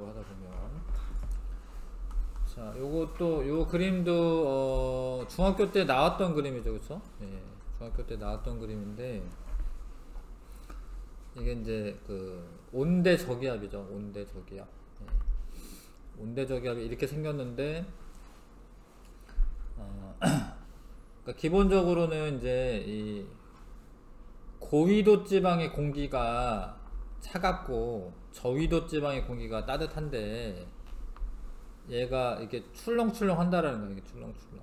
하다 보면. 자, 요것도 요 그림도 중학교 때 나왔던 그림이죠, 그쵸? 예, 중학교 때 나왔던 그림인데 이게 이제 그 온대저기압이죠, 온대저기압. 예. 온대저기압이 이렇게 생겼는데 그러니까 기본적으로는 이제 이 고위도 지방의 공기가 차갑고 저위도 지방의 공기가 따뜻한데 얘가 이렇게 출렁출렁 한다라는 거예요. 이게 출렁출렁.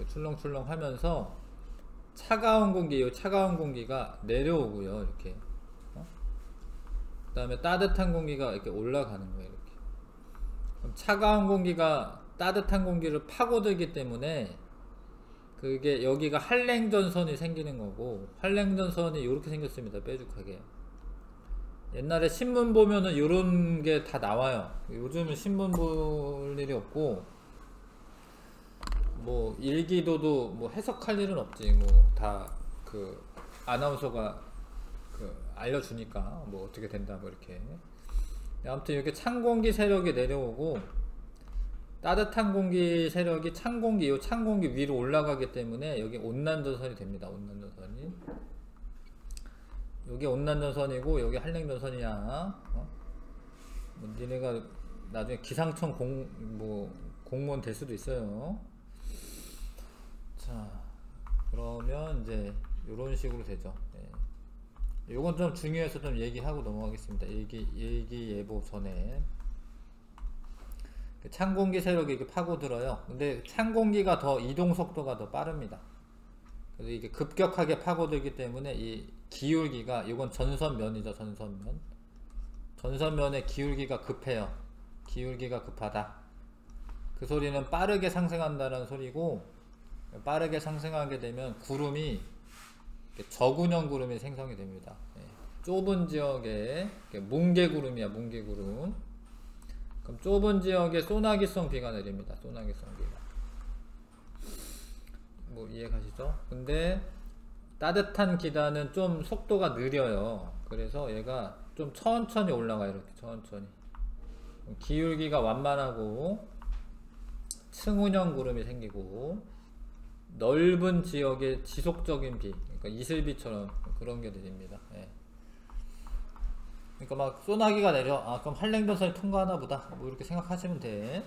출렁출렁 하면서 차가운 공기, 이 차가운 공기가 내려오고요. 이렇게. 그 다음에 따뜻한 공기가 이렇게 올라가는 거예요. 이렇게. 그럼 차가운 공기가 따뜻한 공기를 파고들기 때문에 그게 여기가 한랭전선이 생기는 거고, 한랭전선이 이렇게 생겼습니다. 뾰족하게. 옛날에 신문 보면은 요런 게 다 나와요. 요즘은 신문 볼 일이 없고 뭐 일기도도 뭐 해석할 일은 없지. 뭐 다 그 아나운서가 그 알려주니까 뭐 어떻게 된다 뭐 이렇게. 아무튼 이렇게 찬 공기 세력이 내려오고 따뜻한 공기 세력이 찬 공기, 요 찬 공기 위로 올라가기 때문에 여기 온난전선이 됩니다. 온난전선이. 여기 온난전선이고 여기 한랭전선이야. 뭐 니네가 나중에 기상청 공무원 될 수도 있어요. 자, 그러면 이제 요런 식으로 되죠. 예. 요건 좀 중요해서 좀 얘기하고 넘어가겠습니다. 일기예보 전에. 찬 공기 세력이 이렇게 파고들어요. 근데 찬 공기가 더 이동 속도가 더 빠릅니다. 그래서 이게 급격하게 파고들기 때문에 이 기울기가, 이건 전선면이죠. 전선면. 전선면의 기울기가 급해요. 기울기가 급하다. 그 소리는 빠르게 상승한다는 소리고, 빠르게 상승하게 되면 구름이 저군형 구름이 생성이 됩니다. 좁은 지역에 뭉게구름이야. 뭉게구름. 그럼 좁은 지역에 소나기성 비가 내립니다. 소나기성 비가. 뭐 이해 가시죠? 근데 따뜻한 기단은 좀 속도가 느려요. 그래서 얘가 좀 천천히 올라가요. 이렇게 천천히. 기울기가 완만하고 층운형 구름이 생기고 넓은 지역에 지속적인 비, 그러니까 이슬비처럼 그런 게 내립니다. 예. 그러니까 막 소나기가 내려, 아 그럼 한랭전선이 통과하나 보다 뭐 이렇게 생각하시면 돼.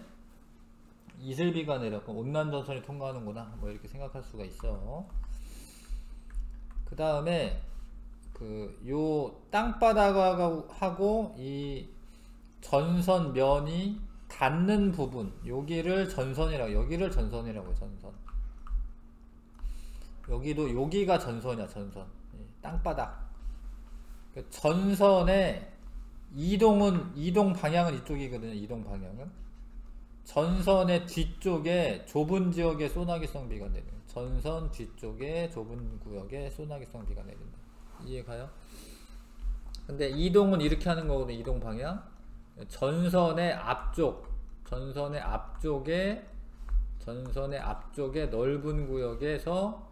이슬비가 내려, 그럼 온난전선이 통과하는구나 뭐 이렇게 생각할 수가 있어. 그 다음에 그 요 땅바닥하고 이 전선면이 닿는 부분, 여기를 전선이라고, 여기를 전선이라고. 전선. 여기도 여기가 전선이야. 전선. 땅바닥. 전선의 이동 방향은 이쪽이거든요. 이동 방향은 전선의 뒤쪽에 좁은 지역에 소나기성 비가 내려요. 전선 뒤쪽에 좁은 구역에 소나기성 비가 내린다. 이해가요? 근데 이동은 이렇게 하는 거거든요. 이동 방향. 전선의 앞쪽에 넓은 구역에서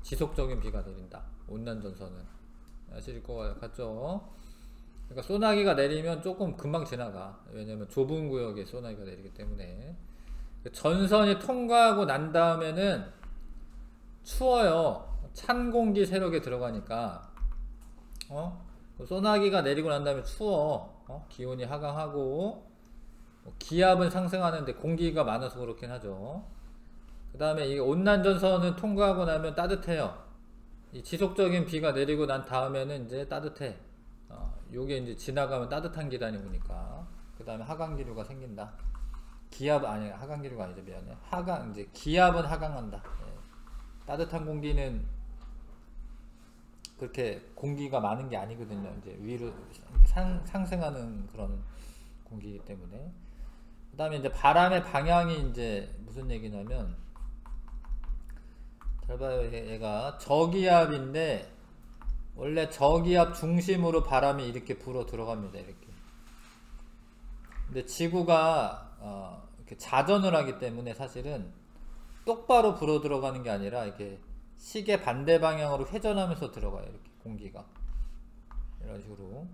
지속적인 비가 내린다. 온난전선은. 아실 것 같죠? 그러니까 소나기가 내리면 조금 금방 지나가. 왜냐면 좁은 구역에 소나기가 내리기 때문에. 전선이 통과하고 난 다음에는 추워요. 찬 공기 세력에 들어가니까. 소나기가 내리고 난 다음에 추워. 기온이 하강하고 기압은 상승하는데 공기가 많아서 그렇긴 하죠. 그 다음에 이 온난전선은 통과하고 나면 따뜻해요. 이 지속적인 비가 내리고 난 다음에는 이제 따뜻해. 요게 이제 지나가면 따뜻한 기단이 오니까. 그 다음에 하강기류가 생긴다. 하강기류가 아니죠. 미안해. 이제 기압은 하강한다. 예. 따뜻한 공기는 그렇게 공기가 많은 게 아니거든요. 이제 위로 상승하는 그런 공기이기 때문에. 그 다음에 이제 바람의 방향이 이제 무슨 얘기냐면, 잘 봐요. 얘가 저기압인데 원래 저기압 중심으로 바람이 이렇게 불어 들어갑니다. 이렇게. 근데 지구가 이렇게 자전을 하기 때문에 사실은 똑바로 불어 들어가는 게 아니라 이렇게 시계 반대 방향으로 회전하면서 들어가요. 이렇게 공기가 이런 식으로.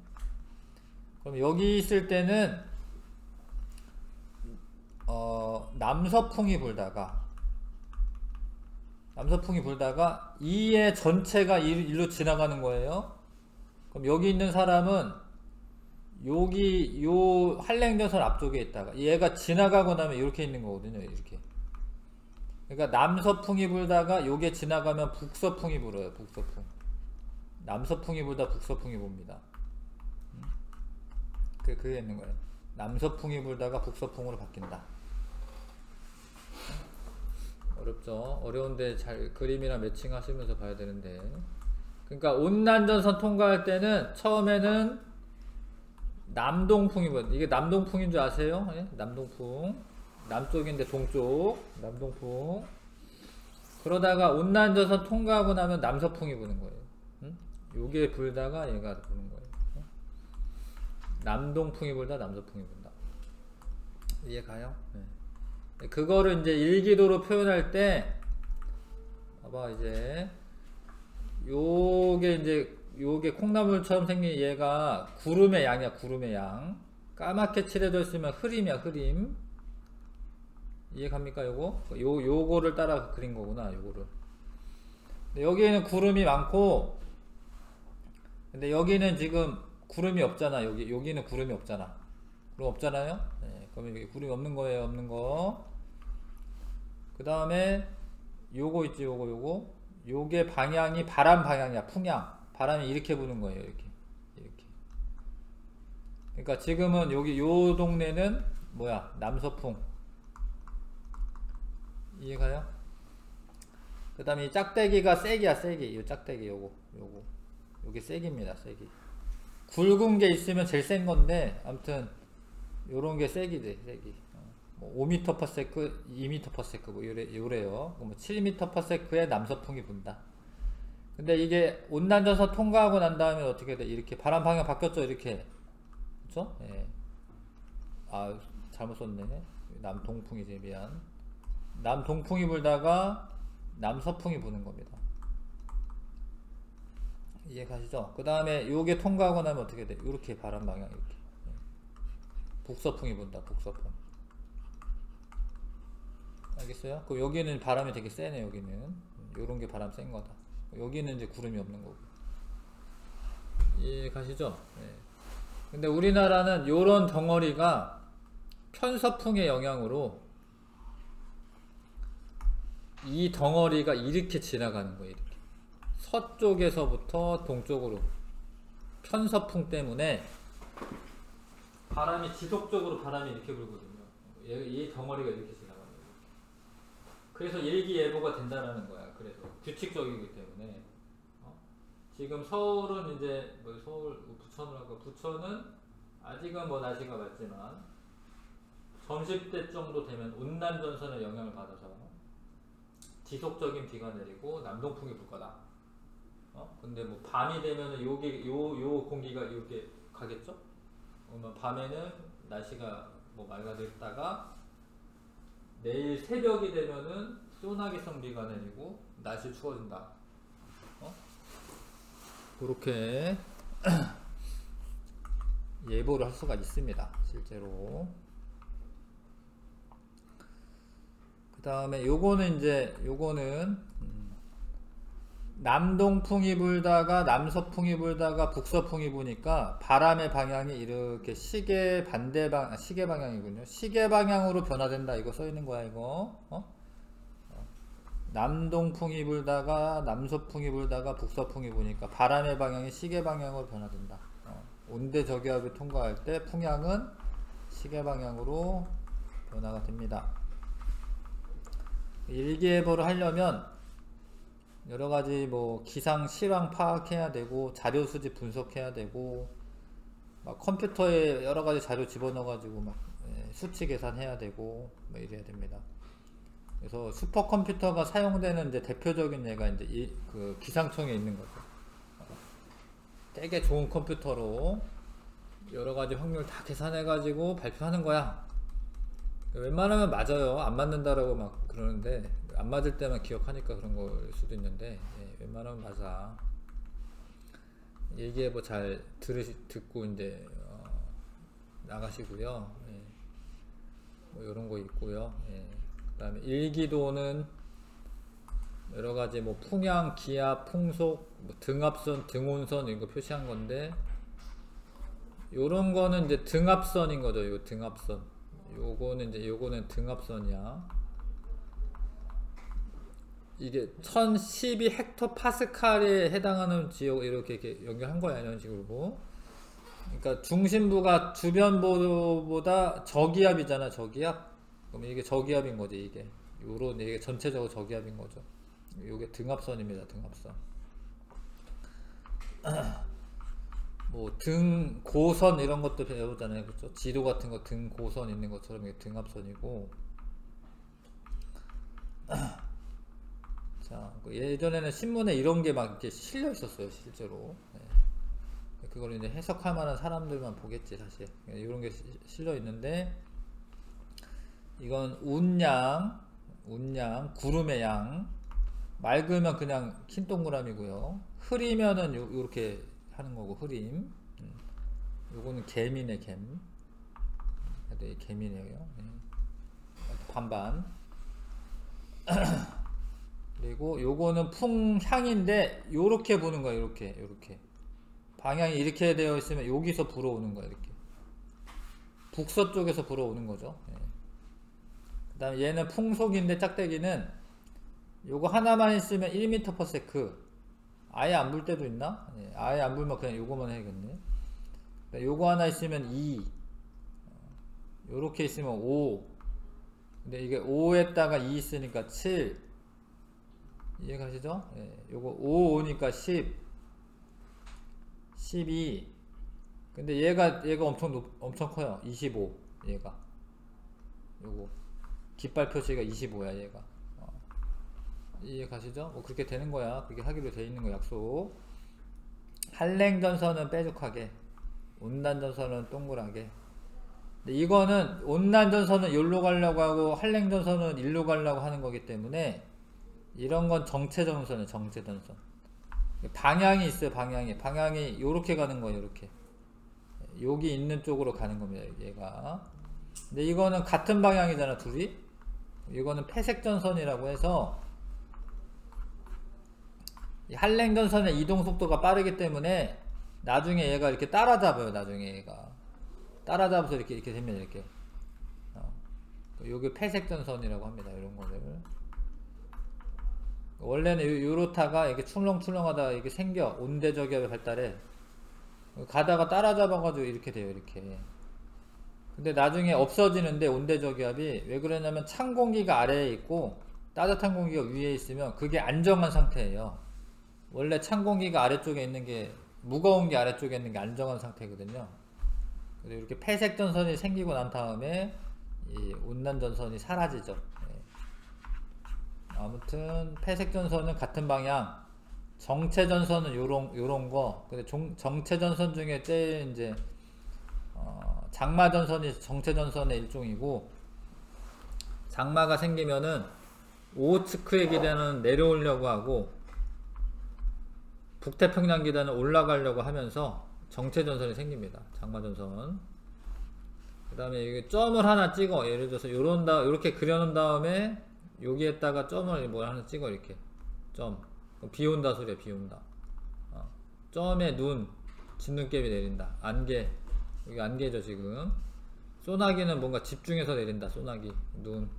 그럼 여기 있을 때는 남서풍이 불다가 이의 전체가 일로 지나가는 거예요. 그럼 여기 있는 사람은 여기 요 한랭전선 앞쪽에 있다가 얘가 지나가고 나면 이렇게 있는 거거든요. 이렇게. 그러니까 남서풍이 불다가 요게 지나가면 북서풍이 불어요. 북서풍. 남서풍이 불다 북서풍이 붑니다. 그게 있는 거예요. 남서풍이 불다가 북서풍으로 바뀐다. 어렵죠? 어려운데 잘 그림이랑 매칭하시면서 봐야 되는데. 그러니까 온난전선 통과할 때는 처음에는 남동풍이 불. 이게 남동풍인 줄 아세요? 예? 남동풍. 남쪽인데 동쪽. 남동풍. 그러다가 온난전선 통과하고 나면 남서풍이 부는 거예요. 응? 요게 불다가 얘가 부는 거예요. 남동풍이 불다 남서풍이 분다. 이해 가요? 네. 그거를 이제 일기도로 표현할 때 봐봐 이제 요게 콩나물처럼 생긴 얘가 구름의 양이야. 구름의 양. 까맣게 칠해져 있으면 흐림이야. 흐림. 이해 갑니까? 요거를 따라 그린 거구나. 요거를. 근데 여기에는 구름이 많고 근데 여기는 지금 구름이 없잖아. 여기는 구름이 없잖아. 구름 없잖아요. 네, 그러면 여기 구름이 없는 거예요. 없는 거. 그 다음에 요거 있지. 요게 방향이 바람 방향이야. 풍향. 바람이 이렇게 부는 거예요. 이렇게. 그러니까 지금은 여기 요 동네는 뭐야? 남서풍. 이해가요? 그 다음에 이 짝대기가 세기야. 세기. 요 짝대기 요게 세기입니다. 세기. 굵은 게 있으면 제일 센 건데 아무튼 요런 게 세기지. 세기. 뭐 5m/s, 2m/s 뭐 요래요. 뭐 7m/s에 남서풍이 분다. 근데 이게 온난전선 통과하고 난 다음에 어떻게 돼? 이렇게 바람 방향 바뀌었죠. 이렇게. 그쵸? 예. 아 잘못 썼네. 남동풍이지. 미안. 남동풍이 불다가 남서풍이 부는 겁니다. 이해 가시죠? 그 다음에 요게 통과하고 나면 어떻게 돼? 이렇게 바람 방향 이렇게. 북서풍이 분다. 북서풍. 알겠어요? 그럼 여기는 바람이 되게 세네. 여기는 요런 게 바람 센 거다. 여기는 이제 구름이 없는 거고. 이해 가시죠? 네. 근데 우리나라는 요런 덩어리가 편서풍의 영향으로 이 덩어리가 이렇게 지나가는 거예요. 이렇게. 서쪽에서부터 동쪽으로 편서풍 때문에 바람이 지속적으로 바람이 이렇게 불거든요. 이 덩어리가 이렇게 지나가는 거예요. 그래서 일기예보가 된다는 거야. 그래서 규칙적이기 때문에 지금 서울은 이제 뭐 서울 부천은 아직은 뭐 날씨가 맑지만 점심때 정도 되면 온난전선의 영향을 받아서 지속적인 비가 내리고 남동풍이 불 거다. 근데 뭐 밤이 되면은 요 공기가 이렇게 가겠죠? 그러면 밤에는 날씨가 뭐 맑아졌다가 내일 새벽이 되면은 소나기성 비가 내리고 날씨 추워진다. 그렇게 예보를 할 수가 있습니다. 실제로. 그 다음에 요거는 남동풍이 불다가 남서풍이 불다가 북서풍이 부니까 바람의 방향이 이렇게 시계 방향이군요. 시계 방향으로 변화된다. 이거 써있는 거야. 이거 남동풍이 불다가 남서풍이 불다가 북서풍이 부니까 바람의 방향이 시계 방향으로 변화된다. 온대 저기압이 통과할 때 풍향은 시계 방향으로 변화가 됩니다. 일기예보를 하려면 여러가지 뭐 기상 실황 파악해야 되고 자료 수집 분석해야 되고 막 컴퓨터에 여러가지 자료 집어넣어 가지고 막 수치 계산해야 되고 뭐 이래야 됩니다. 그래서 슈퍼컴퓨터가 사용되는 이제 대표적인 예가 이제 그 기상청에 있는 거죠. 되게 좋은 컴퓨터로 여러가지 확률 다 계산해 가지고 발표하는 거야. 웬만하면 맞아요. 안 맞는다라고 막 그러는데 안 맞을 때만 기억하니까 그런 걸 수도 있는데 웬만하면 맞아. 얘기해 잘 듣고 이제 나가시고요. 예. 뭐 이런 거 있고요. 예. 그다음에 일기도는 여러 가지 뭐 풍향, 기압, 풍속, 뭐 등압선, 등온선 이런 거 표시한 건데, 요런 거는 이제 등압선인 거죠. 요 등압선. 요거는 이제 요거는 등압선이야. 이게 1012 헥토파스칼에 해당하는 지역 이렇게 연결한 거야, 이런 식으로. 그러니까 중심부가 주변보다 저기압이잖아, 저기압. 그럼 이게 저기압인 거지, 이게. 요런, 이게 전체적으로 저기압인 거죠. 요게 등압선입니다, 등압선. 뭐 등고선 이런 것도 배우잖아요, 그렇죠? 지도 같은 거 등고선 있는 것처럼 이게 등압선이고. 자, 예전에는 신문에 이런 게 막 이렇게 실려 있었어요, 실제로. 네. 그걸 이제 해석할 만한 사람들만 보겠지, 사실. 이런 게 실려 있는데, 이건 운양, 구름의 양. 맑으면 그냥 흰 동그라미고요. 흐리면은 요렇게 하는 거고, 흐림. 요거는 갬이네, 갬. 네, 갬이네요. 네. 반반. 그리고 요거는 풍향인데 요렇게 부는 거야, 요렇게 방향이 이렇게 되어 있으면 여기서 불어오는 거야, 이렇게 북서쪽에서 불어오는 거죠. 예. 그 다음에 얘는 풍속인데 짝대기는 요거 하나만 있으면 1m/s. 아예 안 불 때도 있나? 예. 아예 안 불면 그냥 요거만 해야겠네. 요거 하나 있으면 2, 요렇게 있으면 5, 근데 이게 5에다가 2 있으니까 7. 이해가시죠? 예, 요거 5 오니까 10, 12. 근데 얘가 엄청 커요. 25. 얘가. 요거 깃발 표시가 25야, 얘가. 이해가시죠? 뭐 그렇게 되는 거야. 그게 하기로 돼 있는 거, 약속. 한랭전선은 빼죽하게, 온난전선은 동그랗게. 근데 이거는 온난전선은 여기로 가려고 하고 한랭전선은 일로 가려고 하는 거기 때문에 이런 건 정체전선이에요, 정체전선. 방향이 있어요, 방향이 요렇게 가는 거예요, 요렇게. 여기 있는 쪽으로 가는 겁니다, 얘가. 근데 이거는 같은 방향이잖아, 둘이. 이거는 폐색전선이라고 해서 이 한랭전선의 이동 속도가 빠르기 때문에 나중에 얘가 이렇게 따라잡아요, 나중에 얘가. 따라잡아서 이렇게 되면 이렇게. 요게 폐색전선이라고 합니다, 이런 거를. 원래는 요로타가 이렇게 출렁출렁하다가 이게 생겨, 온대저기압이 발달해. 가다가 따라잡아가지고 이렇게 돼요, 이렇게. 근데 나중에 없어지는데, 온대저기압이 왜 그러냐면 찬 공기가 아래에 있고 따뜻한 공기가 위에 있으면 그게 안정한 상태예요. 원래 찬 공기가 아래쪽에 있는 게, 무거운 게 아래쪽에 있는 게 안정한 상태거든요. 그래서 이렇게 폐색전선이 생기고 난 다음에 이 온난전선이 사라지죠. 아무튼 폐색전선은 같은 방향, 정체전선은 요런 거. 근데 정체전선 중에 제일 이제 장마전선이 정체전선의 일종이고, 장마가 생기면은 오호츠크의 기대는 내려오려고 하고 북태평양 기대는 올라가려고 하면서 정체전선이 생깁니다, 장마전선. 그 다음에 이게 점을 하나 찍어. 예를 들어서 요렇게 그려놓은 다음에 여기에다가 점을 뭐 하나 찍어, 이렇게. 점. 비 온다 소리야, 비 온다. 점에 눈, 진눈깨비 내린다. 안개. 여기 안개죠, 지금. 소나기는 뭔가 집중해서 내린다, 소나기. 눈.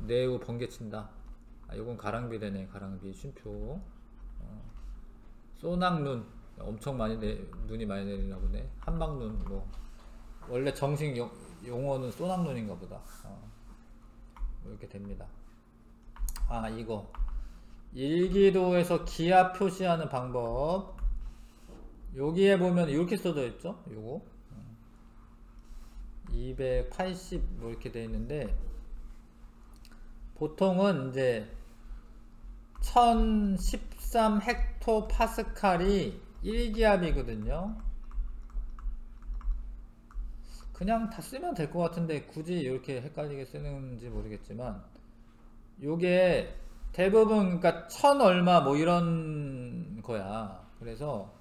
내우 번개 친다. 요건 가랑비 되네, 가랑비. 쉼표. 소낙눈. 엄청 많이 눈이 많이 내리나 보네. 한방눈. 뭐 원래 정식 용어는 소낙눈인가 보다. 이렇게 됩니다. 이거 일기도에서 기압 표시하는 방법, 여기에 보면 이렇게 써져 있죠. 요거 280 뭐 이렇게 돼 있는데, 보통은 이제 1013 헥토파스칼이 1기압이거든요. 그냥 다 쓰면 될 것 같은데 굳이 이렇게 헷갈리게 쓰는지 모르겠지만, 요게 대부분 그러니까 1000 얼마 뭐 이런 거야. 그래서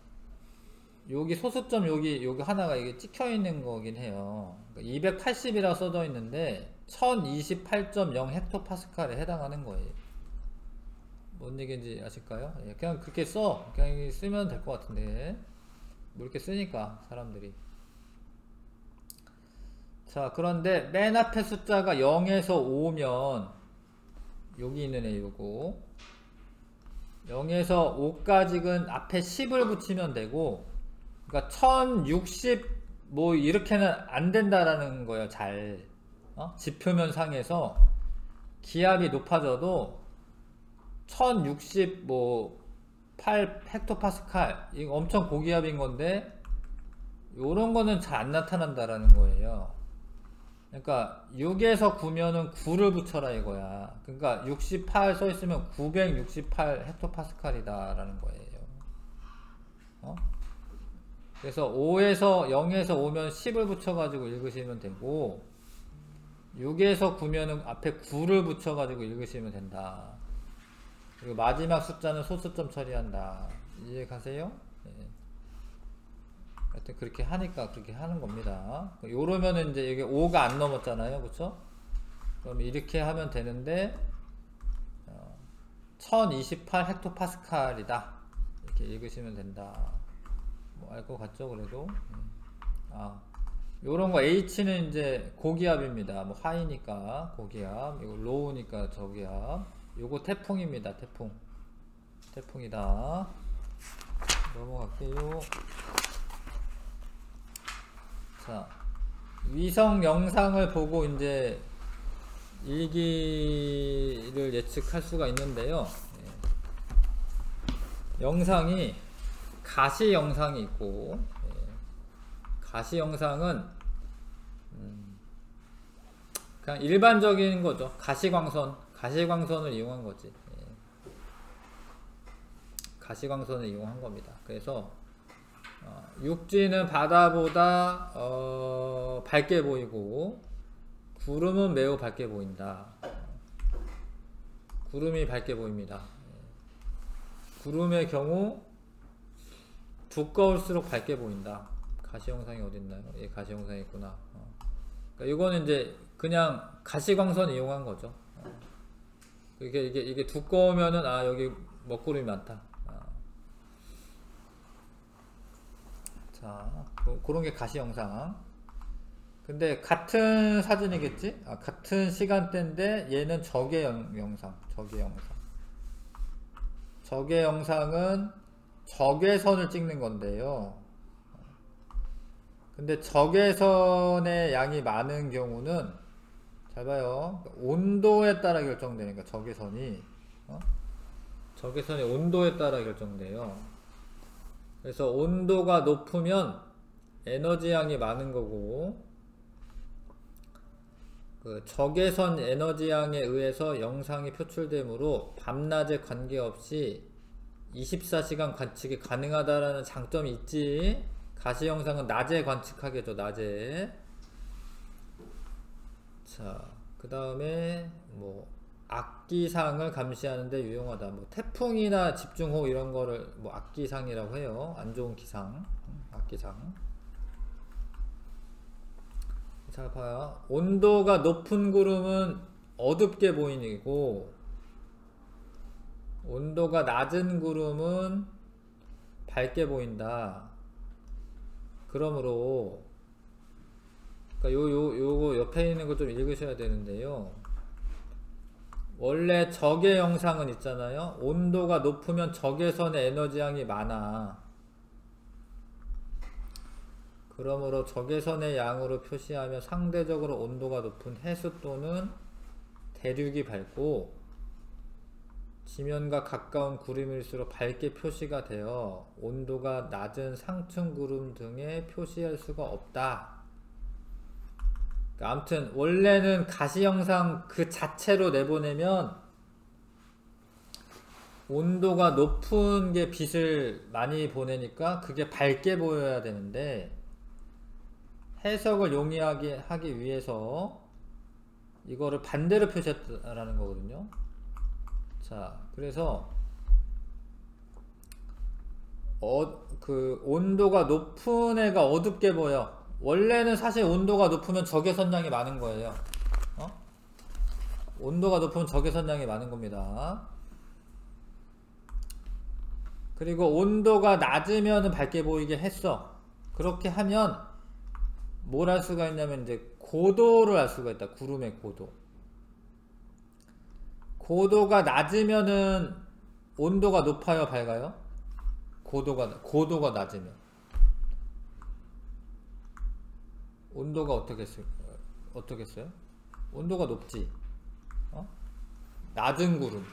여기 소수점 여기 하나가 이게 찍혀 있는 거긴 해요. 280이라 써져 있는데 1028.0 헥토파스칼에 해당하는 거예요. 뭔 얘기인지 아실까요? 예, 그냥 그렇게 그냥 쓰면 될 것 같은데 뭐 이렇게 쓰니까 사람들이. 자, 그런데 맨 앞에 숫자가 0에서 5면 여기 있는 애 요거 0에서 5까지는 앞에 10을 붙이면 되고, 그러니까 1060 뭐 이렇게는 안 된다라는 거예요. 잘 지표면 상에서 기압이 높아져도 1060 뭐 8 헥토파스칼 이거 엄청 고기압인 건데 요런 거는 잘 안 나타난다라는 거예요. 그러니까 6에서 9면은 9를 붙여라 이거야. 그러니까 68 써있으면 968 헥토파스칼이다 라는 거예요. 그래서 0에서 5면 10을 붙여가지고 읽으시면 되고, 6에서 9면은 앞에 9를 붙여가지고 읽으시면 된다. 그리고 마지막 숫자는 소수점 처리한다. 이해 가세요? 네. 하여튼 그렇게 하니까 그렇게 하는 겁니다. 요러면은 이제 이게 5가 안 넘었잖아요. 그쵸? 그럼 이렇게 하면 되는데 1028 헥토파스칼이다. 이렇게 읽으시면 된다. 뭐 알 것 같죠? 그래도 요런 거 H는 이제 고기압입니다. 뭐 하이니까 고기압, 이거 로우니까 저기압. 요거 태풍입니다. 태풍이다. 넘어갈게요. 자, 위성 영상을 보고 이제 일기를 예측할 수가 있는데요. 영상이 가시 영상이 있고, 가시 영상은 그냥 일반적인 거죠. 가시광선을 이용한 거지. 가시광선을 이용한 겁니다. 그래서 육지는 바다보다 밝게 보이고 구름은 매우 밝게 보인다. 구름이 밝게 보입니다. 구름의 경우 두꺼울수록 밝게 보인다. 가시 영상이 어딨나요? 예, 가시 영상이 있구나. 그러니까 이거는 이제 그냥 가시광선 이용한 거죠. 이게 두꺼우면은 여기 먹구름이 많다. 자, 그런 게 가시 영상. 근데 같은 사진이겠지? 같은 시간대인데 얘는 적외 영상. 적외 영상은 적외선을 찍는 건데요. 근데 적외선의 양이 많은 경우는 잘 봐요. 온도에 따라 결정되니까 적외선이 적외선의 온도에 따라 결정돼요. 그래서 온도가 높으면 에너지 양이 많은 거고, 그 적외선 에너지 양에 의해서 영상이 표출되므로 밤낮에 관계없이 24시간 관측이 가능하다라는 장점이 있지. 가시 영상은 낮에 관측하겠죠. 낮에. 자, 그 다음에 뭐 악기상을 감시하는데 유용하다. 뭐 태풍이나 집중호우 이런 거를 뭐 악기상이라고 해요. 안 좋은 기상, 악기상. 자, 봐요. 온도가 높은 구름은 어둡게 보이고, 온도가 낮은 구름은 밝게 보인다. 그러므로 그러니까 요거 옆에 있는 거 좀 읽으셔야 되는데요. 원래 적외 영상은 있잖아요. 온도가 높으면 적외선의 에너지양이 많아. 그러므로 적외선의 양으로 표시하면 상대적으로 온도가 높은 해수 또는 대륙이 밝고, 지면과 가까운 구름일수록 밝게 표시가 되어 온도가 낮은 상층 구름 등에 표시할 수가 없다. 그러니까 아무튼 원래는 가시 영상 그 자체로 내보내면 온도가 높은 게 빛을 많이 보내니까 그게 밝게 보여야 되는데, 해석을 용이하게 하기 위해서 이거를 반대로 표시했다라는 거거든요. 자, 그래서 그 온도가 높은 애가 어둡게 보여. 원래는 사실 온도가 높으면 적외선량이 많은 거예요. 온도가 높으면 적외선량이 많은 겁니다. 그리고 온도가 낮으면 밝게 보이게 했어. 그렇게 하면 뭘 할 수가 있냐면 이제 고도를 알 수가 있다. 구름의 고도. 고도가 낮으면은 온도가 높아요, 밝아요? 고도가 낮으면 온도가 어떻게 어요? 온도가 높지. 낮은 구름.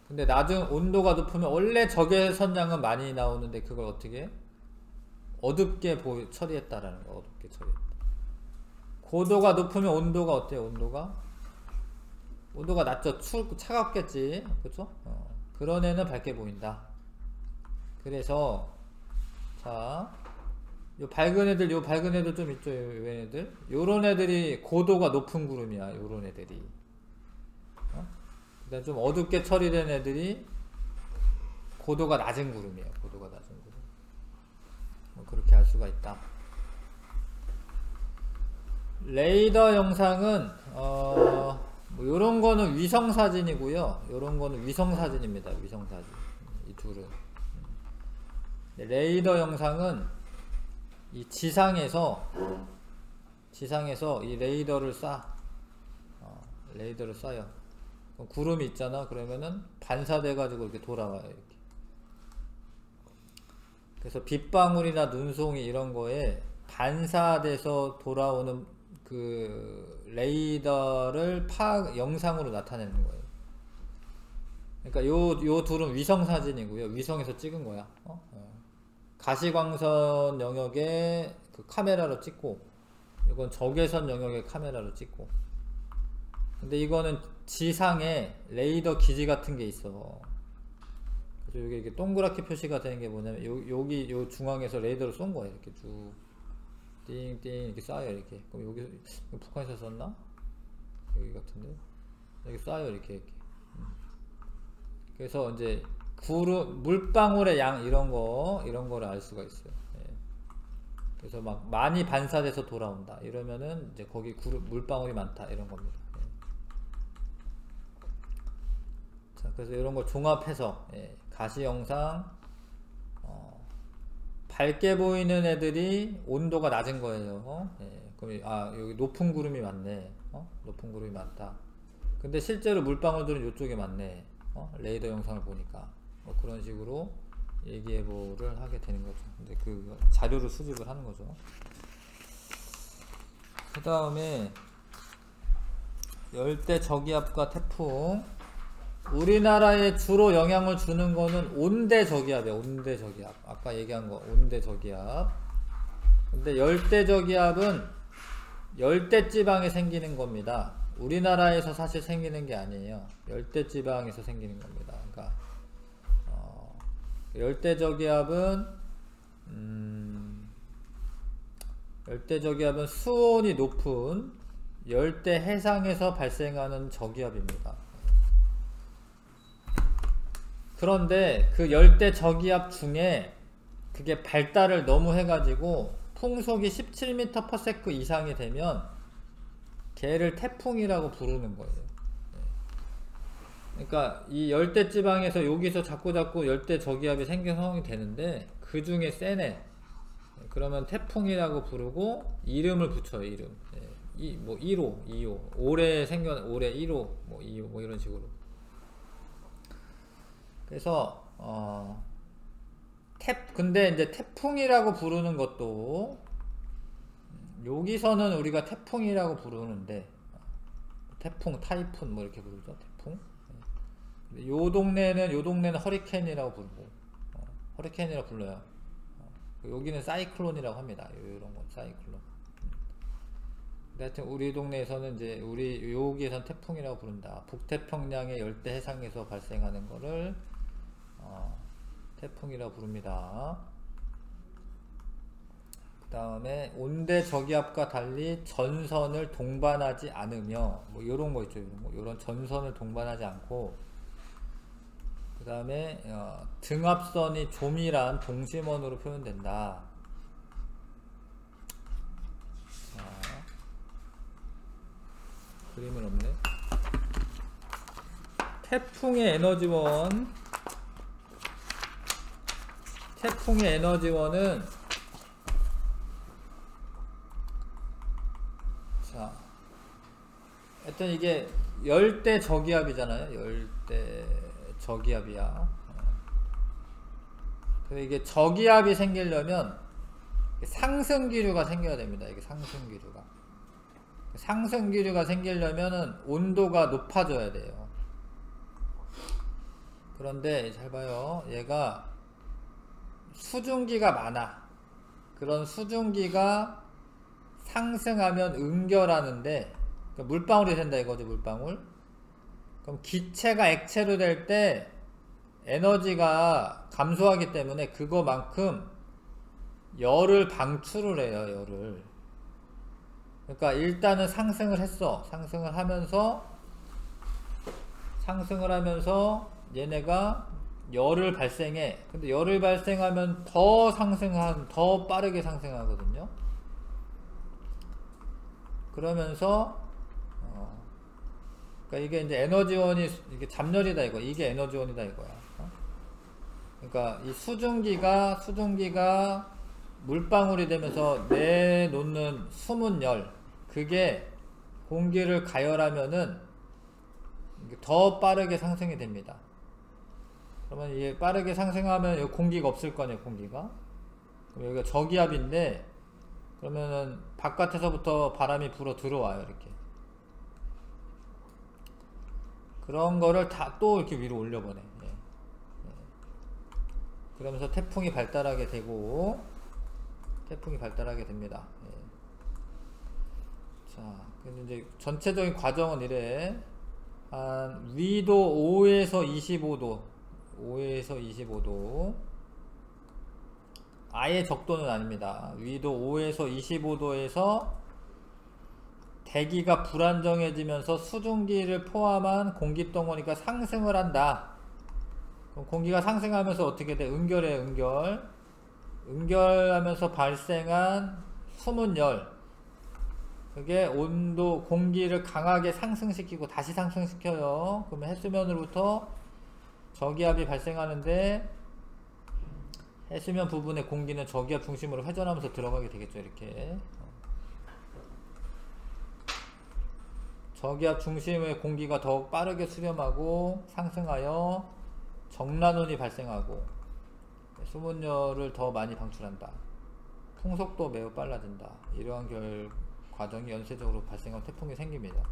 근데 낮은 온도가 높으면 원래 적외선량은 많이 나오는데 그걸 어떻게 해? 어둡게 처리했다라는 거. 어둡게 처리했다. 고도가 높으면 온도가 어때요? 온도가 낮죠. 차갑겠지. 그쵸? 그런 애는 밝게 보인다. 그래서 자, 요 밝은 애들 좀 있죠. 요 애들. 요런 애들이 고도가 높은 구름이야. 요런 애들이. 그다음 좀 어둡게 처리된 애들이 고도가 낮은 구름이에요. 고도가 낮은 구름. 뭐 그렇게 알 수가 있다. 레이더 영상은 뭐 요런 거는 위성 사진이고요. 요런 거는 위성 사진입니다. 위성 사진. 이 둘은. 레이더 영상은 이 지상에서 이 레이더를 레이더를 쏴요. 그럼 구름이 있잖아. 그러면은 반사돼 가지고 이렇게 돌아와요. 이렇게. 그래서 빗방울이나 눈송이 이런 거에 반사돼서 돌아오는 그 레이더를 영상으로 나타내는 거예요. 그러니까 요 둘은 위성 사진이고요. 위성에서 찍은 거야. 가시광선 영역에 그 카메라로 찍고, 이건 적외선 영역의 카메라로 찍고. 근데 이거는 지상에 레이더 기지 같은 게 있어. 그래서 여기 이렇게 동그랗게 표시가 되는 게 뭐냐면 여기 요 중앙에서 레이더를 쏜 거예요. 이렇게 쭉 띵띵 이렇게 쏴요. 이렇게. 그럼 여기 북한에서 쐈나? 여기 같은데 여기 쏴요. 이렇게. 그래서 이제 물방울의 양 이런 거를 알 수가 있어요. 예. 그래서 막 많이 반사돼서 돌아온다. 이러면은 이제 거기 물방울이 많다. 이런 겁니다. 예. 자, 그래서 이런 거 종합해서 가시 영상 밝게 보이는 애들이 온도가 낮은 거예요. 그럼 여기 높은 구름이 많네. 높은 구름이 많다. 근데 실제로 물방울들은 이쪽에 많네. 레이더 영상을 보니까 뭐 그런 식으로 일기예보를 하게 되는 거죠. 근데 그 자료를 수집을 하는 거죠. 그 다음에 열대 저기압과 태풍. 우리나라에 주로 영향을 주는 거는 온대 저기압이야. 온대 저기압. 아까 얘기한 거 온대 저기압. 근데 열대 저기압은 열대 지방에 생기는 겁니다. 우리나라에서 사실 생기는 게 아니에요. 열대 지방에서 생기는 겁니다. 그러니까 열대 저기압은 수온이 높은 열대 해상에서 발생하는 저기압입니다. 그런데 그 열대 저기압 중에 그게 발달을 너무 해가지고 풍속이 17m/s 이상이 되면 걔를 태풍이라고 부르는 거예요. 그러니까 이 열대 지방에서 여기서 자꾸 열대 저기압이 생긴 상황이 되는데 그 중에 센 애, 그러면 태풍이라고 부르고 이름을 붙여요. 이름. 뭐 1호, 2호, 올해 1호, 뭐 2호, 뭐 이런 식으로. 그래서 근데 이제 태풍이라고 부르는 것도 여기서는 우리가 태풍이라고 부르는데 태풍, 타이푼 뭐 이렇게 부르죠. 태풍. 요 동네는 허리케인이라고 부르고 허리케인이라고 불러요. 여기는 사이클론이라고 합니다. 이런 건 사이클론. 하여튼 우리 동네에서는 이제 여기에선 태풍이라고 부른다. 북태평양의 열대 해상에서 발생하는 거를 태풍이라고 부릅니다. 그 다음에 온대 저기압과 달리 전선을 동반하지 않으며 뭐 요런 거 있죠. 요런 전선을 동반하지 않고 그 다음에 등압선이 조밀한 동심원으로 표현된다. 자, 그림은 없네. 태풍의 에너지원은 자, 하여튼 이게 열대 저기압이잖아요. 열대 저기압이야. 그래서 이게 저기압이 생기려면 상승기류가 생겨야 됩니다. 이게 상승기류가 생기려면은 온도가 높아져야 돼요. 그런데 잘 봐요. 얘가 수증기가 많아. 그런 수증기가 상승하면 응결하는데, 그러니까 물방울이 된다 이거지. 물방울. 그럼 기체가 액체로 될 때 에너지가 감소하기 때문에 그거만큼 열을 방출을 해요. 열을. 그러니까 일단은 상승을 했어. 상승을 하면서 얘네가 열을 발생해. 근데 열을 발생하면 더 빠르게 상승하거든요. 그러면서 그러니까 이게 이제 에너지원이 이게 잡열이다 이거. 이게 에너지원이다 이거야. 그러니까 이 수증기가 물방울이 되면서 내놓는 숨은 열, 그게 공기를 가열하면은 더 빠르게 상승이 됩니다. 그러면 이게 빠르게 상승하면 여기 공기가 없을 거네요. 공기가. 그럼 여기가 저기압인데, 그러면은 바깥에서부터 바람이 불어 들어와요. 이렇게. 그런 거를 다 또 이렇게 위로 올려보내. 예. 예. 그러면서 태풍이 발달하게 됩니다. 예. 자, 근데 이제 전체적인 과정은 이래. 한 위도 5에서 25도. 아예 적도는 아닙니다. 위도 5에서 25도에서 대기가 불안정해지면서 수증기를 포함한 공기덩어리가 상승을 한다. 그럼 공기가 상승하면서 어떻게 돼? 응결해. 응결하면서 발생한 숨은 열, 그게 온도, 공기를 강하게 상승시키고 다시 상승시켜요. 그러면 해수면으로부터 저기압이 발생하는데, 해수면 부분의 공기는 저기압 중심으로 회전하면서 들어가게 되겠죠. 이렇게 저기압 중심의 공기가 더욱 빠르게 수렴하고 상승하여 정란운이 발생하고 수문열을 더 많이 방출한다. 풍속도 매우 빨라진다. 이러한 과정이 연쇄적으로 발생한 태풍이 생깁니다.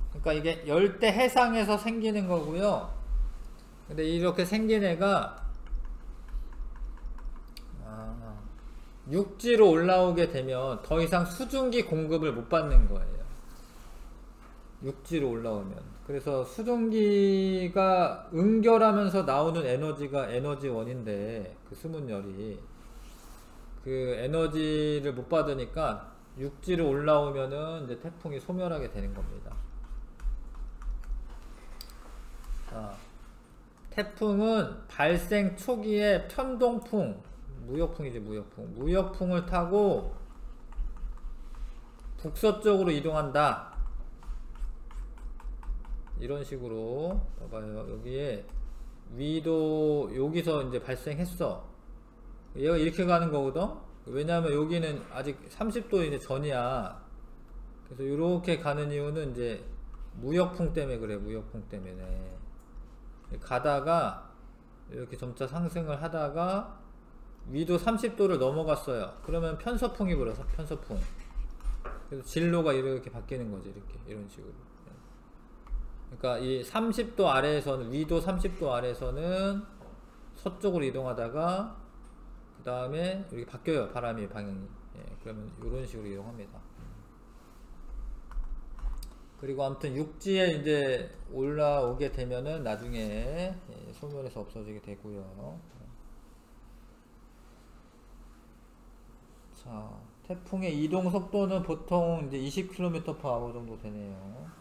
그러니까 이게 열대 해상에서 생기는 거고요. 근데 이렇게 생긴 애가 육지로 올라오게 되면 더 이상 수증기 공급을 못 받는 거예요. 육지로 올라오면. 그래서 수증기가 응결하면서 나오는 에너지가 에너지원인데, 그 수문열이 그 에너지를 못 받으니까 육지로 올라오면은 이제 태풍이 소멸하게 되는 겁니다. 자, 태풍은 발생 초기에 편동풍, 무역풍이지, 무역풍을 타고 북서쪽으로 이동한다. 이런 식으로 봐봐요. 여기에 위도, 여기서 이제 발생했어. 얘가 이렇게 가는 거거든. 왜냐하면 여기는 아직 30도 이제 전이야. 그래서 이렇게 가는 이유는 이제 무역풍 때문에 그래. 무역풍 때문에 가다가 이렇게 점차 상승을 하다가 위도 30도를 넘어갔어요. 그러면 편서풍이 불어서 편서풍. 그래서 진로가 이렇게 바뀌는 거지. 이렇게 이런 식으로. 그러니까 이 30도 아래에서는, 위도 30도 아래에서는 서쪽으로 이동하다가 그 다음에 이렇게 바뀌어요. 바람의 방향이. 예, 그러면 이런 식으로 이동합니다. 그리고 아무튼 육지에 이제 올라오게 되면은 나중에 소멸해서 없어지게 되고요. 자, 태풍의 이동 속도는 보통 이제 20km/h 정도 되네요.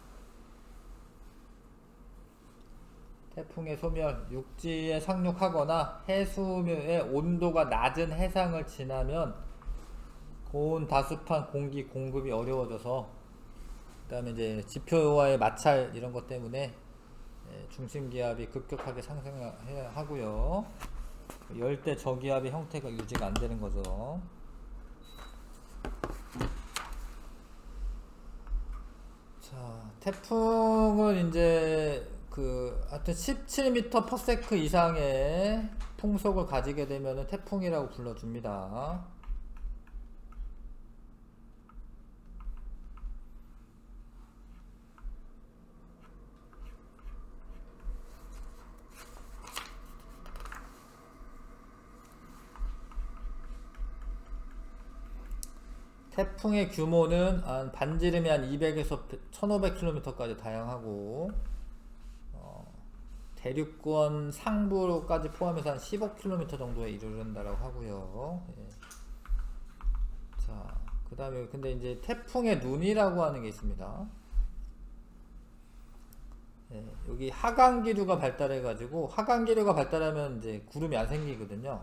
태풍의 소멸, 육지에 상륙하거나 해수의 온도가 낮은 해상을 지나면 고온 다습한 공기 공급이 어려워져서, 그 다음에 이제 지표와의 마찰 이런 것 때문에 중심기압이 급격하게 상승하고요. 열대 저기압의 형태가 유지가 안 되는 거죠. 자, 태풍은 이제 하여튼 17m/s 이상의 풍속을 가지게 되면 태풍이라고 불러줍니다. 태풍의 규모는 반지름이 한 200에서 1500km까지 다양하고, 대륙권 상부까지 포함해서 한 15km 정도에 이르른다라고 하고요. 예. 자, 그 다음에 근데 이제 태풍의 눈이라고 하는 게 있습니다. 예, 여기 하강기류가 발달해가지고, 하강기류가 발달하면 이제 구름이 안 생기거든요.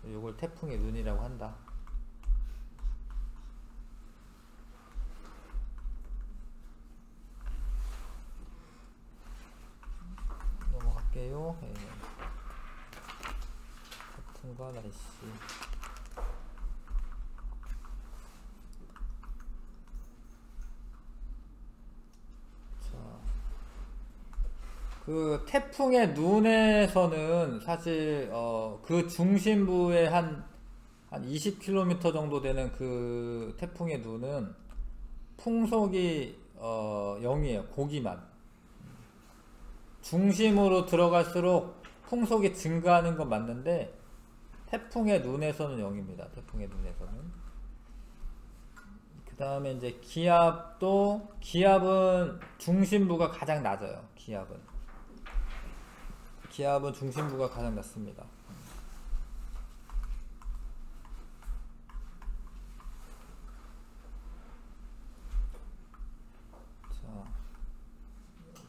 이걸 태풍의 눈이라고 한다. 넘어갈게요. 예. 태풍과 날씨. 그 태풍의 눈에서는 사실 그 중심부에 한 20km 정도 되는 그 태풍의 눈은 풍속이 0이에요. 고기만. 중심으로 들어갈수록 풍속이 증가하는 건 맞는데 태풍의 눈에서는 0입니다. 태풍의 눈에서는. 그 다음에 이제 기압은 중심부가 가장 낮아요. 기압은 중심부가 가장 낮습니다. 자,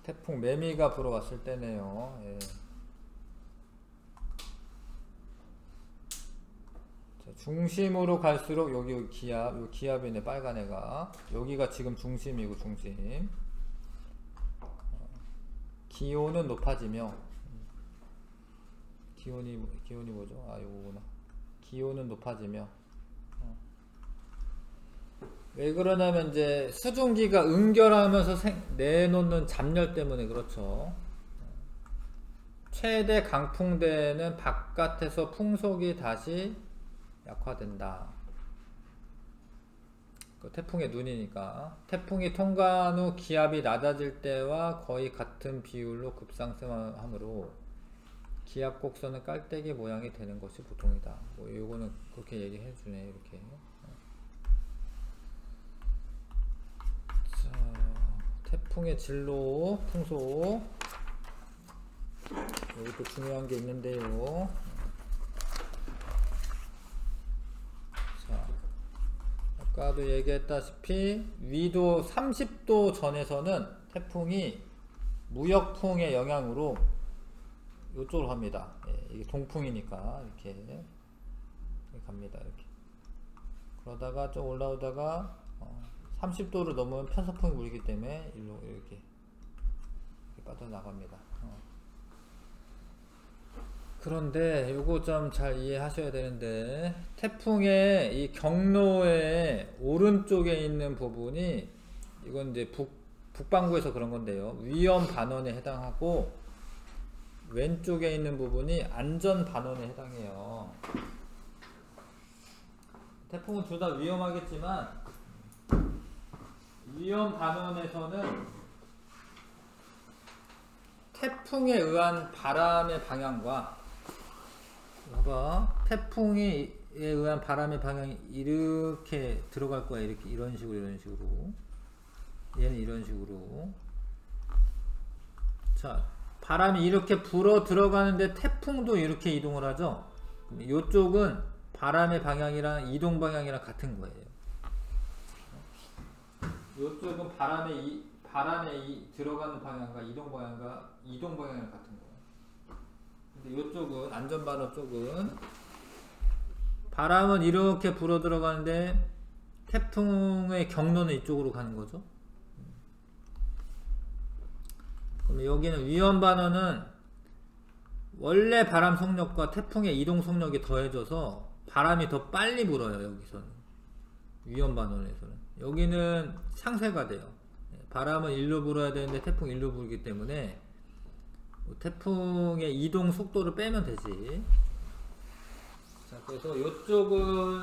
태풍 매미가 불어왔을 때네요. 예. 자, 중심으로 갈수록 여기 기압, 기압이네, 빨간 애가. 여기가 지금 중심이고 중심. 기온은 높아지며, 기온이 뭐죠? 요거구나. 기온은 높아지며. 왜 그러냐면 이제 수증기가 응결하면서 내놓는 잡열 때문에 그렇죠. 최대 강풍대는 바깥에서 풍속이 다시 약화된다. 그 태풍의 눈이니까. 태풍이 통과한 후 기압이 낮아질 때와 거의 같은 비율로 급상승하므로 기압 곡선은 깔때기 모양이 되는 것이 보통이다. 뭐 요거는 그렇게 얘기해 주네. 이렇게. 자, 태풍의 진로, 풍속. 여기 또 중요한 게 있는데요. 자, 아까도 얘기했다시피 위도 30도 전에서는 태풍이 무역풍의 영향으로 이쪽으로 갑니다. 예, 이게 동풍이니까 이렇게 갑니다. 이렇게. 그러다가 좀 올라오다가 30도를 넘으면 편서풍이 불기 때문에 일로 이렇게 빠져나갑니다. 그런데 요거 좀 잘 이해하셔야 되는데, 태풍의 이 경로의 오른쪽에 있는 부분이, 이건 이제 북반구에서 그런 건데요, 위험 반원에 해당하고 왼쪽에 있는 부분이 안전 반원에 해당해요. 태풍은 둘 다 위험하겠지만 위험 반원에서는 태풍에 의한 바람의 방향과, 봐봐, 태풍에 의한 바람의 방향이 이렇게 들어갈 거야. 이렇게, 이런 식으로 얘는 이런 식으로. 자, 바람이 이렇게 불어 들어가는데 태풍도 이렇게 이동을 하죠. 이쪽은 바람의 방향이랑 이동 방향이랑 같은 거예요. 이쪽은 바람의 들어가는 방향과 이동 방향이랑 같은 거예요. 이쪽은 안전반호 쪽은 바람은 이렇게 불어 들어가는데 태풍의 경로는 이쪽으로 가는 거죠. 그럼 여기는 위험반호는 원래 바람 속력과 태풍의 이동 속력이 더해져서 바람이 더 빨리 불어요. 여기서는 위험반원에서는. 여기는 상쇄가 돼요. 바람은 일로 불어야 되는데 태풍 일로 불기 때문에 태풍의 이동 속도를 빼면 되지. 자, 그래서 이쪽은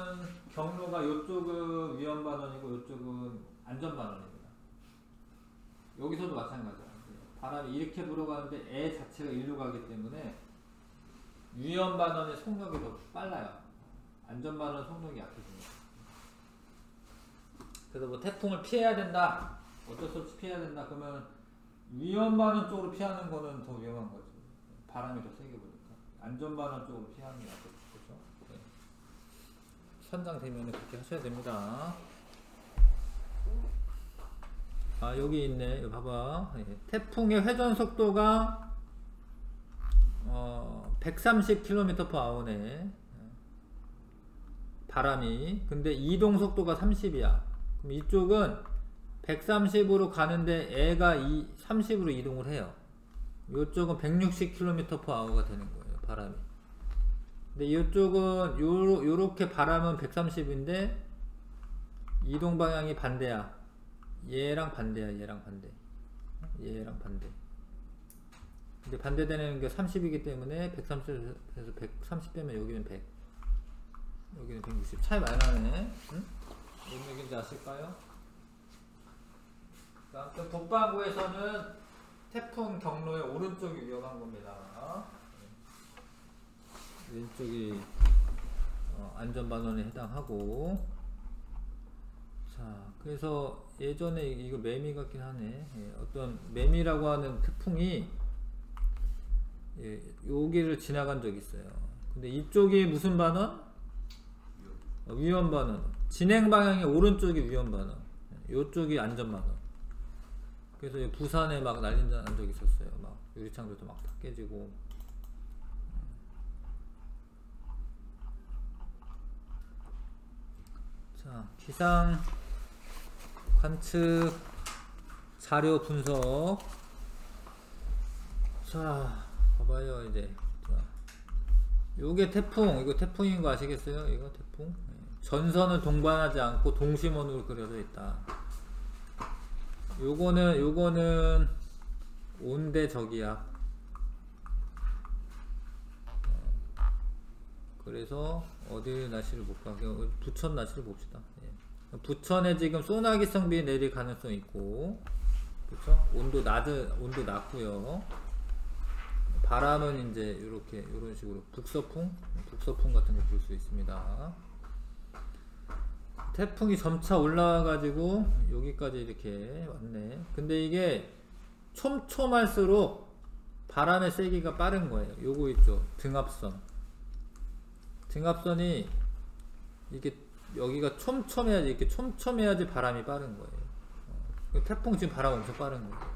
경로가, 이쪽은 위험반원이고 이쪽은 안전반원입니다. 여기서도 마찬가지야. 바람이 이렇게 불어가는데 애 자체가 일로 가기 때문에 위험반원의 속력이 더 빨라요. 안전반원 속력이 약해집니다. 그래서 뭐 태풍을 피해야 된다, 어쩔 수 없이 피해야 된다 그러면 위험반원 쪽으로 피하는 거는 더 위험한 거지. 바람이 더 세게 부니까. 안전반원 쪽으로 피하는 게 낫겠죠. 그렇죠? 네. 선장되면 그렇게 하셔야 됩니다. 아, 여기 있네. 여기 봐봐. 태풍의 회전 속도가 130km/h네. 바람이. 근데 이동 속도가 30이야. 그럼 이쪽은 130으로 가는데 애가 30으로 이동을 해요. 이쪽은 160km/h가 되는 거예요. 바람이. 근데 이쪽은 요렇게 바람은 130인데 이동 방향이 반대야. 얘랑 반대야. 얘랑 반대. 얘랑 반대. 근데 반대되는 게 30이기 때문에 130에서 130 빼면 여기는 100, 여기는 160. 차이 많이 나네. 응? 무슨 얘기인지 아실까요? 아무튼 북반구에서는 태풍 경로의 오른쪽이 위험한 겁니다. 왼쪽이 안전반원에 해당하고. 자, 그래서 예전에 이거 매미 같긴 하네. 어떤 매미라고 하는 태풍이 여기를 지나간 적이 있어요. 근데 이쪽이 무슨 반원? 위험반원. 진행 방향이 오른쪽이 위험반원, 이쪽이 안전반원. 그래서 부산에 막 난리 난 적이 있었어요. 막 유리창들도 막 다 깨지고. 자, 기상 관측 자료 분석. 자, 봐봐요. 이제 자, 요게 태풍, 이거 태풍인 거 아시겠어요? 이거 태풍. 전선을 동반하지 않고 동심원으로 그려져 있다. 요거는 온대저기압. 그래서 어디 날씨를 볼까? 부천 날씨를 봅시다. 부천에 지금 소나기성 비 내릴 가능성이 있고, 그쵸? 온도 낮고요. 바람은 이제 이런 식으로 북서풍 같은 거 볼 수 있습니다. 태풍이 점차 올라와가지고 여기까지 이렇게 왔네. 근데 이게 촘촘할수록 바람의 세기가 빠른 거예요. 요거 있죠, 등압선이 이게 여기가 촘촘해야지, 이렇게 촘촘해야지 바람이 빠른 거예요. 태풍 지금 바람 엄청 빠른 거예요.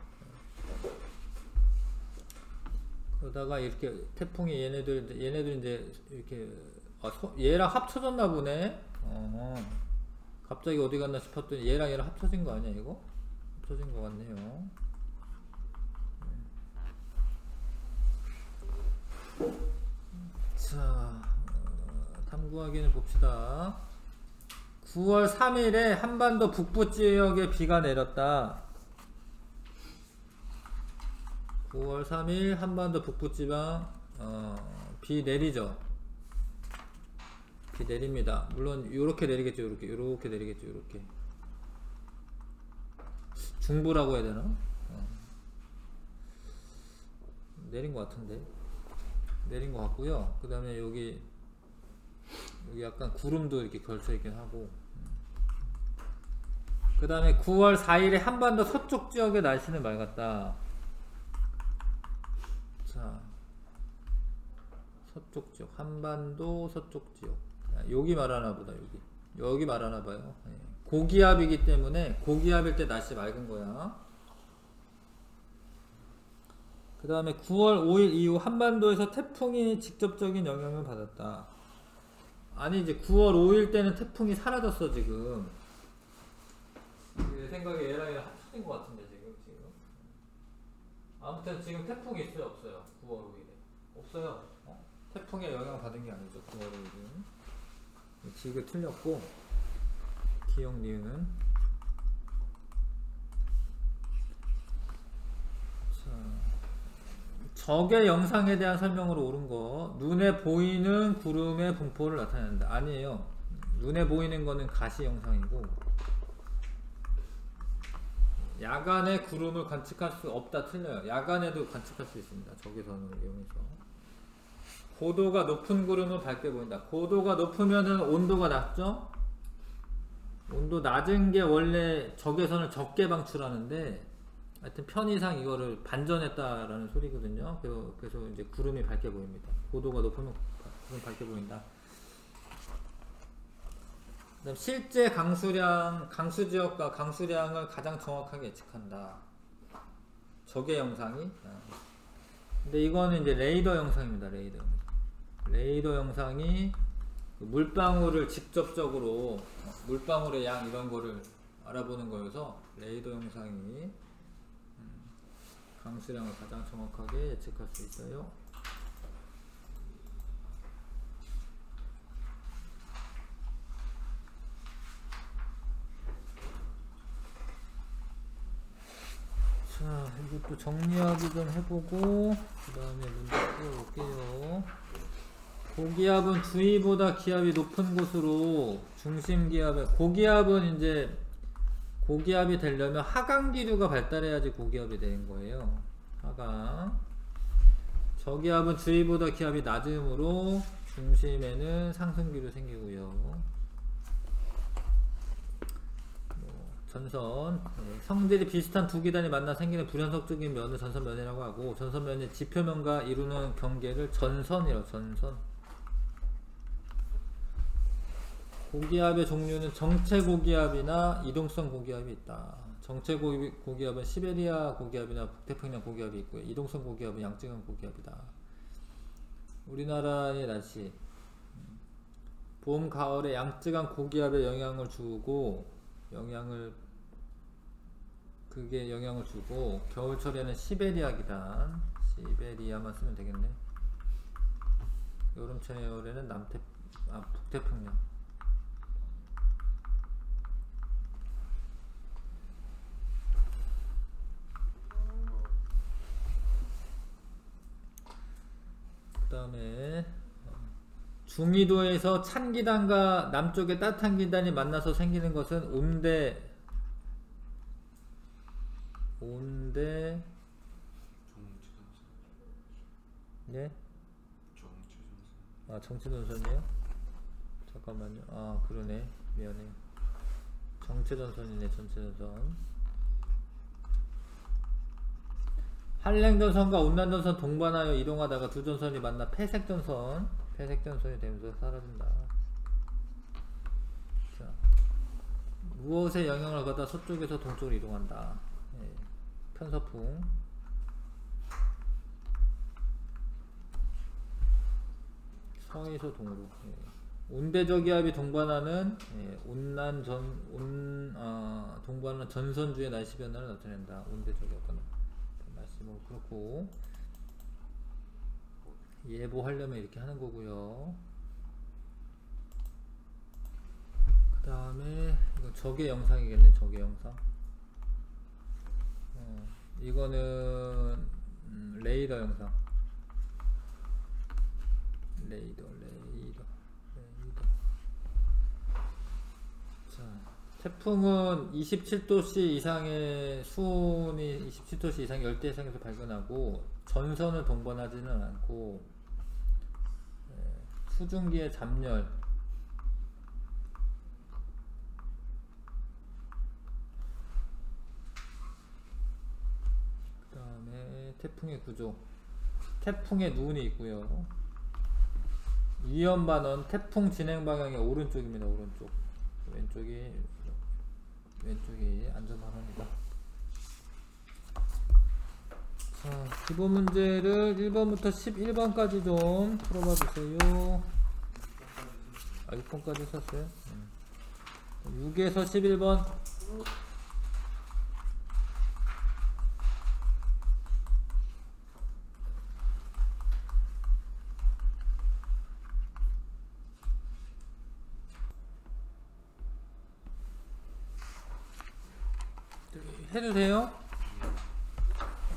그러다가 이렇게 태풍이 얘네들 이제 이렇게 얘랑 합쳐졌나 보네. 갑자기 어디 갔나 싶었더니 얘랑 합쳐진 거 아니야? 이거 합쳐진 거 같네요. 자, 탐구 확인을 봅시다. 9월 3일에 한반도 북부 지역에 비가 내렸다. 9월 3일 한반도 북부 지방 비 내리죠. 비 내립니다. 물론 요렇게 내리겠죠. 요렇게 내리겠죠. 요렇게 중부라고 해야 되나? 내린 것 같은데, 내린 것 같고요. 그 다음에 여기 약간 구름도 이렇게 걸쳐 있긴 하고. 그 다음에 9월 4일에 한반도 서쪽 지역의 날씨는 맑았다. 자, 서쪽 지역, 한반도 서쪽 지역. 여기 말하나 보다. 여기 말하나 봐요. 고기압이기 때문에, 고기압일 때 날씨 맑은 거야. 그 그 다음에 9월 5일 이후 한반도에서 태풍이 직접적인 영향을 받았다. 아니 이제 9월 5일 때는 태풍이 사라졌어 지금. 내 생각에 얘랑 합쳐진 것 같은데 지금. 아무튼 지금 태풍이 있어요 없어요? 9월 5일에 없어요. 태풍에 영향 받은 게 아니죠 9월 5일은. 지금 틀렸고 기억 니은. 적의 영상에 대한 설명으로 옳은 거. 눈에 보이는 구름의 분포를 나타낸다. 아니에요. 눈에 보이는 거는 가시 영상이고 야간에 구름을 관측할 수 없다. 틀려요. 야간에도 관측할 수 있습니다. 적외선을 이용해서. 고도가 높은 구름은 밝게 보인다. 고도가 높으면은 온도가 낮죠? 온도 낮은 게 원래 적외선을 적게 방출하는데 하여튼 편의상 이거를 반전했다라는 소리거든요. 그래서 이제 구름이 밝게 보입니다. 고도가 높으면 구름이 밝게 보인다. 그다음 실제 강수 지역과 강수량을 가장 정확하게 예측한다. 적의 영상이. 근데 이거는 이제 레이더 영상입니다. 레이더 영상이 물방울을 직접적으로 물방울의 양 이런 거를 알아보는 거여서 레이더 영상이 강수량을 가장 정확하게 예측할 수 있어요. 자, 이것도 정리하기 좀 해보고 그 다음에 문제 풀어볼게요. 고기압은 주위보다 기압이 높은 곳으로 중심기압에 고기압은 이제 고기압이 되려면 하강기류가 발달해야지 고기압이 되는 거예요. 하강. 저기압은 주위보다 기압이 낮으므로 중심에는 상승기류 생기고요. 전선. 성질이 비슷한 두 기단이 만나 생기는 불연속적인 면을 전선면이라고 하고 전선면의 지표면과 이루는 경계를 전선이라고. 전선. 고기압의 종류는 정체 고기압이나 이동성 고기압이 있다. 정체 고기압은 시베리아 고기압이나 북태평양 고기압이 있고요. 이동성 고기압은 양쯔강 고기압이다. 우리나라의 날씨. 봄, 가을에 양쯔강 고기압에 영향을 주고 겨울철에는 시베리아 기단. 시베리아만 쓰면 되겠네. 여름철에는 북태평양. 그 다음에 중위도에서 찬 기단과 남쪽의 따뜻한 기단이 만나서 생기는 것은 온대 네? 아 정체전선이에요? 잠깐만요. 아 그러네. 미안해. 정체전선이네. 전체전선. 한랭전선과 운란전선 동반하여 이동하다가 두 전선이 만나 폐색전선이 되면서 사라진다. 자, 무엇에 영향을 받아 서쪽에서 동쪽으로 이동한다. 예, 편서풍. 서에서 동으로. 예. 온대저기압이 동반하는 동반하는 전선주의 날씨 변화를 나타낸다. 온대저기압과는. 뭐 그렇고 예보하려면 이렇게 하는 거고요. 그 다음에 이거 적의 영상이겠네. 적의 영상. 이거는 레이더 영상. 레이더. 자, 태풍은 27도씨 이상의 수온이 27도씨 이상 열대 해상에서 발견하고 전선을 동반하지는 않고 수증기의 잠열, 그 다음에 태풍의 구조. 태풍의 눈이 있고요. 위험반원 태풍 진행 방향이 오른쪽입니다. 오른쪽. 왼쪽이 안전반원이다. 자, 기본 문제를 1번부터 11번까지 좀 풀어봐 주세요. 6번까지 썼어요? 6에서 11번. 해도 돼요?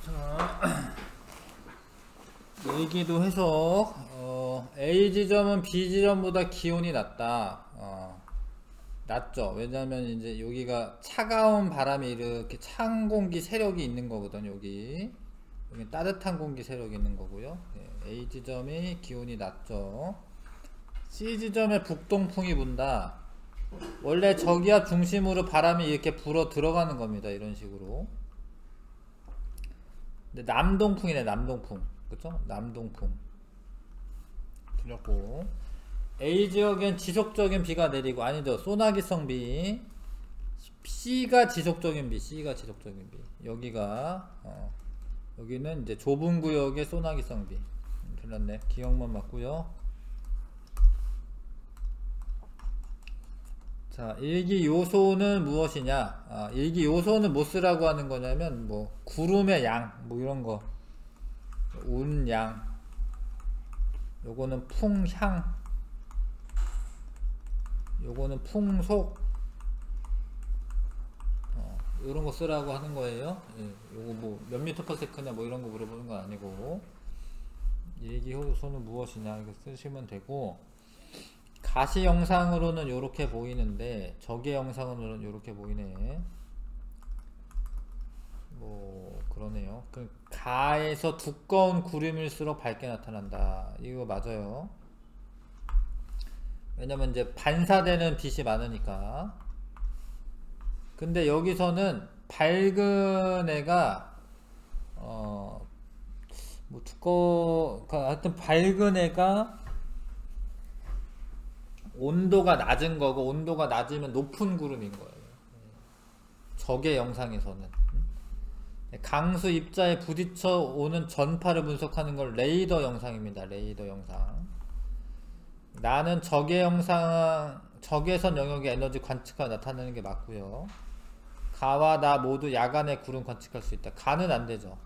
자, 얘기도 해서 A 지점은 B 지점보다 기온이 낮다. 낮죠. 왜냐면 이제 여기가 차가운 바람이 이렇게 찬 공기 세력이 있는 거거든. 여기 따뜻한 공기 세력이 있는 거고요. A 지점이 기온이 낮죠. C 지점에 북동풍이 분다. 원래 저기압 중심으로 바람이 이렇게 불어 들어가는 겁니다. 이런 식으로. 근데 남동풍이네. 남동풍. 그쵸? 남동풍. 틀렸고. A 지역엔 지속적인 비가 내리고, 아니죠. 소나기성 비. C가 지속적인 비. C가 지속적인 비. 여기가 여기는 이제 좁은 구역의 소나기성 비. 틀렸네. 기억만 맞고요. 자, 일기 요소는 무엇이냐? 일기 요소는 뭐 쓰라고 하는 거냐면, 뭐 구름의 양, 뭐 이런 거, 운양, 요거는 풍향, 요거는 풍속, 이런 거 쓰라고 하는 거예요. 요거 뭐 몇 미터 퍼 세크냐 뭐 이런 거 물어보는 건 아니고, 일기 요소는 무엇이냐 이거 쓰시면 되고. 가시 영상으로는 이렇게 보이는데 적의 영상으로는 이렇게 보이네. 뭐 그러네요. 그 가에서 두꺼운 구름일수록 밝게 나타난다. 이거 맞아요. 왜냐면 이제 반사되는 빛이 많으니까. 근데 여기서는 밝은 애가 뭐 하여튼 밝은 애가 온도가 낮은 거고, 온도가 낮으면 높은 구름인 거예요. 적의 영상에서는. 강수 입자에 부딪혀 오는 전파를 분석하는 걸 레이더 영상입니다. 레이더 영상. 나는 적의 영상, 적외선 영역의 에너지 관측하여 나타내는 게 맞고요. 가와 나 모두 야간에 구름 관측할 수 있다. 가는 안 되죠.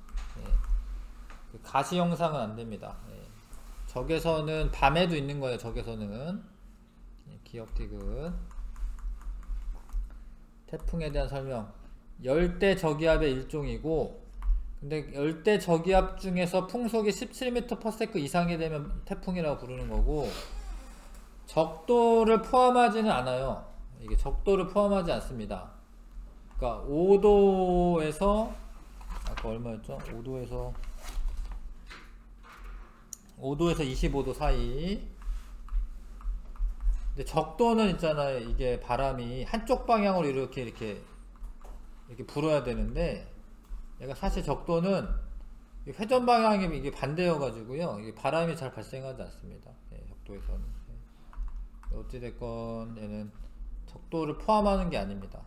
가시 영상은 안 됩니다. 적외선은 밤에도 있는 거예요. 적외선은. 기억 디귿. 태풍에 대한 설명. 열대 저기압의 일종이고, 근데 열대 저기압 중에서 풍속이 17m/s 이상이 되면 태풍이라고 부르는 거고, 적도를 포함하지는 않아요. 이게 적도를 포함하지 않습니다. 그러니까 5도에서 아까 얼마였죠? 5도에서 25도 사이. 근데 적도는 있잖아요. 이게 바람이 한쪽 방향으로 이렇게 불어야 되는데, 얘가 사실 적도는 회전 방향이 이게 반대여 가지고요. 이게 바람이 잘 발생하지 않습니다. 적도에서는. 어찌됐건 얘는 적도를 포함하는 게 아닙니다.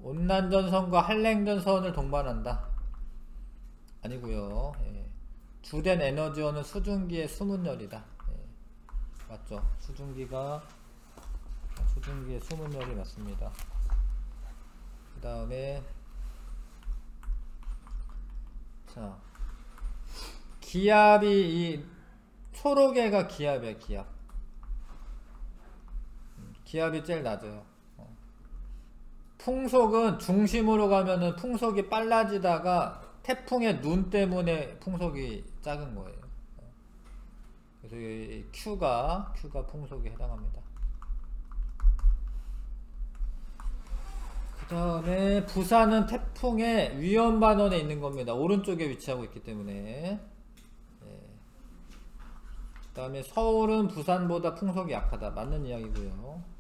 온난전선과 한랭전선을 동반한다. 아니고요. 주된 에너지원은 수증기의 수문열이다. 맞죠? 수증기의 수문열이 맞습니다. 그 다음에 자, 기압이 이 초록애가 기압이야. 기압이 제일 낮아요. 풍속은 중심으로 가면은 풍속이 빨라지다가 태풍의 눈 때문에 풍속이 작은 거예요. 그래서 이 Q가 풍속에 해당합니다. 그 다음에 부산은 태풍의 위험반원에 있는 겁니다. 오른쪽에 위치하고 있기 때문에. 그 다음에 서울은 부산보다 풍속이 약하다. 맞는 이야기고요.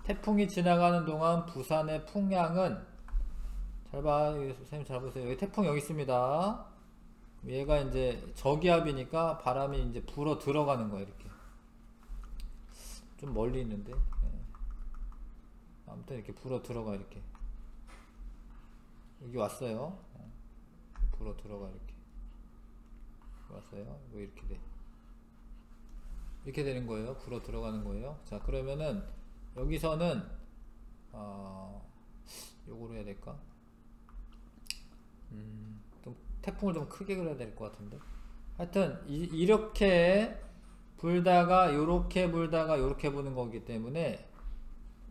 태풍이 지나가는 동안 부산의 풍향은, 잘 봐, 선생님 잘 보세요. 여기 태풍 여기 있습니다. 얘가 이제 저기압이니까 바람이 이제 불어 들어가는 거야. 이렇게 좀 멀리 있는데, 아무튼 이렇게 불어 들어가. 이렇게 여기 왔어요. 불어 들어가. 이렇게 왔어요. 뭐 이렇게 돼. 이렇게 되는 거예요. 불어 들어가는 거예요. 자, 그러면은 여기서는 요거로 해야 될까? 좀 태풍을 좀 크게 그려야 될 것 같은데. 하여튼 이렇게 불다가 요렇게 불다가 요렇게 부는 거기 때문에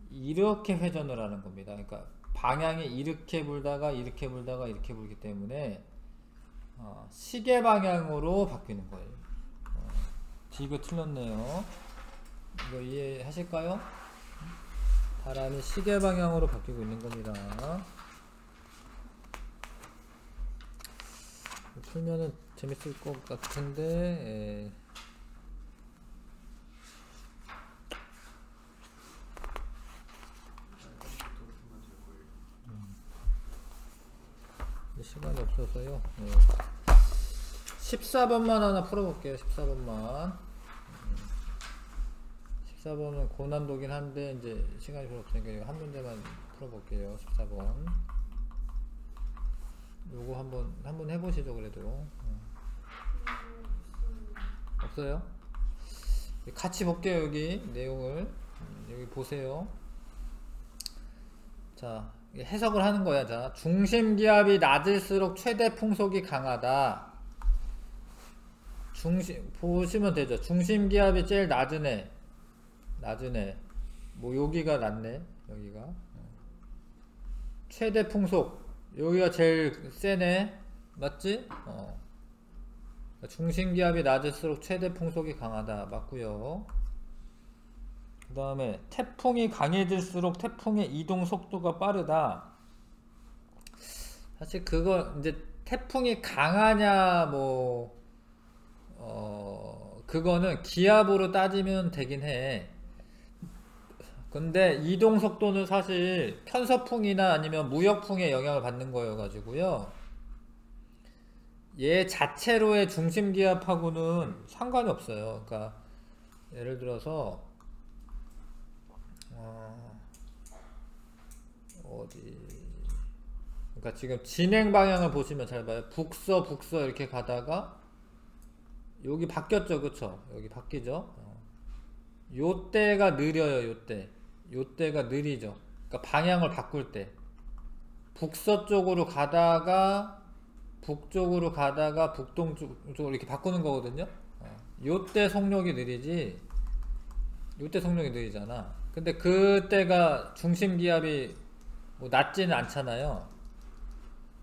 이렇게 회전을 하는 겁니다. 그러니까 방향이 이렇게 불다가 이렇게 불다가 이렇게 불기 때문에 시계 방향으로 바뀌는 거예요. 이거 틀렸네요. 이거 이해하실까요? 바람이 시계 방향으로 바뀌고 있는 겁니다. 풀면은 재밌을 것 같은데, 시간이 없어서요. 14번만 하나 풀어볼게요. 14번만. 14번은 고난도긴 한데 이제 시간이 별로 없으니까 한 문제만 풀어볼게요. 14번. 요거 한번 해보시죠. 그래도 없어요? 같이 볼게요. 여기 내용을 여기 보세요. 자, 해석을 하는 거야. 자, 중심기압이 낮을수록 최대 풍속이 강하다. 보시면 되죠. 중심기압이 제일 낮은 애, 뭐 여기가 낮네. 여기가 최대 풍속, 여기가 제일 세네. 맞지? 중심기압이 낮을수록 최대 풍속이 강하다. 맞고요. 그 다음에 태풍이 강해질수록 태풍의 이동 속도가 빠르다. 사실 그거 이제 태풍이 강하냐 뭐 그거는 기압으로 따지면 되긴 해. 근데 이동 속도는 사실 편서풍이나 아니면 무역풍의 영향을 받는 거여 가지고요. 얘 자체로의 중심기압하고는 상관이 없어요. 그러니까 예를 들어서 그러니까 지금 진행 방향을 보시면 잘 봐요. 북서 이렇게 가다가 여기 바뀌었죠. 그쵸? 여기 바뀌죠? 요때가 느려요. 요때가 느리죠. 그러니까 방향을 바꿀 때 북서 쪽으로 가다가 북쪽으로 가다가 북동쪽으로 이렇게 바꾸는 거거든요. 요때 속력이 느리지, 요때 속력이 느리잖아. 근데 그때가 중심기압이 뭐 낮지는 않잖아요.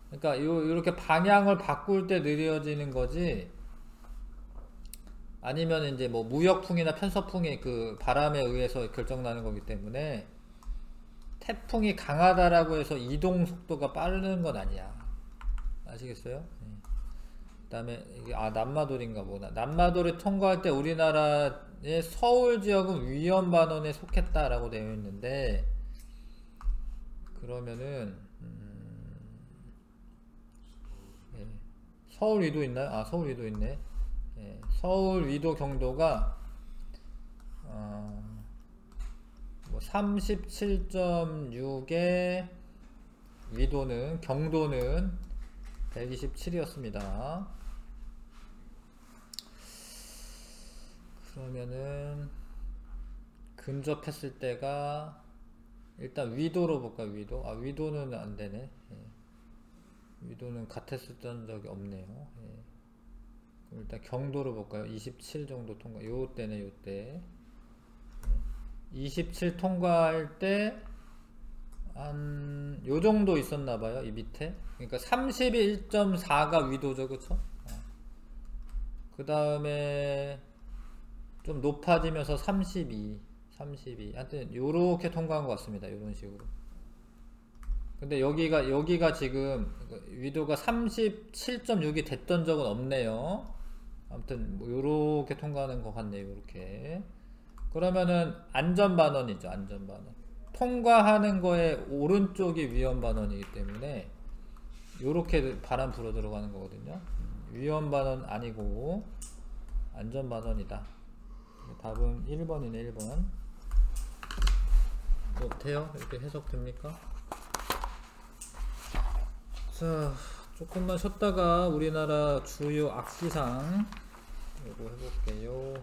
그러니까 요렇게 방향을 바꿀 때 느려지는 거지, 아니면 이제 뭐 무역풍이나 편서풍의 그 바람에 의해서 결정나는 거기 때문에 태풍이 강하다라고 해서 이동 속도가 빠르는 건 아니야. 아시겠어요? 그 다음에 이게 남마돌인가 뭐나, 남마돌을 통과할 때 우리나라의 서울 지역은 위험반원에 속했다라고 되어 있는데, 그러면은 서울 위도 있나요? 서울 위도 있네. 서울 위도 경도가 뭐 37.6의 위도는, 경도는 127이었습니다. 그러면은 근접했을 때가, 일단 위도로 볼까요? 위도는 안 되네. 위도는 같았었던 적이 없네요. 그럼 일단 경도로 볼까요? 27 정도 통과. 요때네, 요때. 27 통과할 때 한 요 정도 있었나봐요. 이 밑에. 그러니까 31.4가 위도죠. 그쵸? 그 다음에 좀 높아지면서 32. 하여튼 요렇게 통과한 것 같습니다. 요런 식으로. 근데 여기가 지금 위도가 37.6이 됐던 적은 없네요. 아무튼 뭐 요렇게 통과하는 것 같네요. 요렇게. 그러면은 안전반원이죠. 안전반원. 통과하는 거에 오른쪽이 위험반원이기 때문에 요렇게 바람 불어 들어가는 거거든요. 위험반원 아니고 안전반원이다. 답은 1번이네. 1번. 돼요? 이렇게 해석됩니까? 자, 조금만 쉬었다가 우리나라 주요 악시상 요거 해볼게요.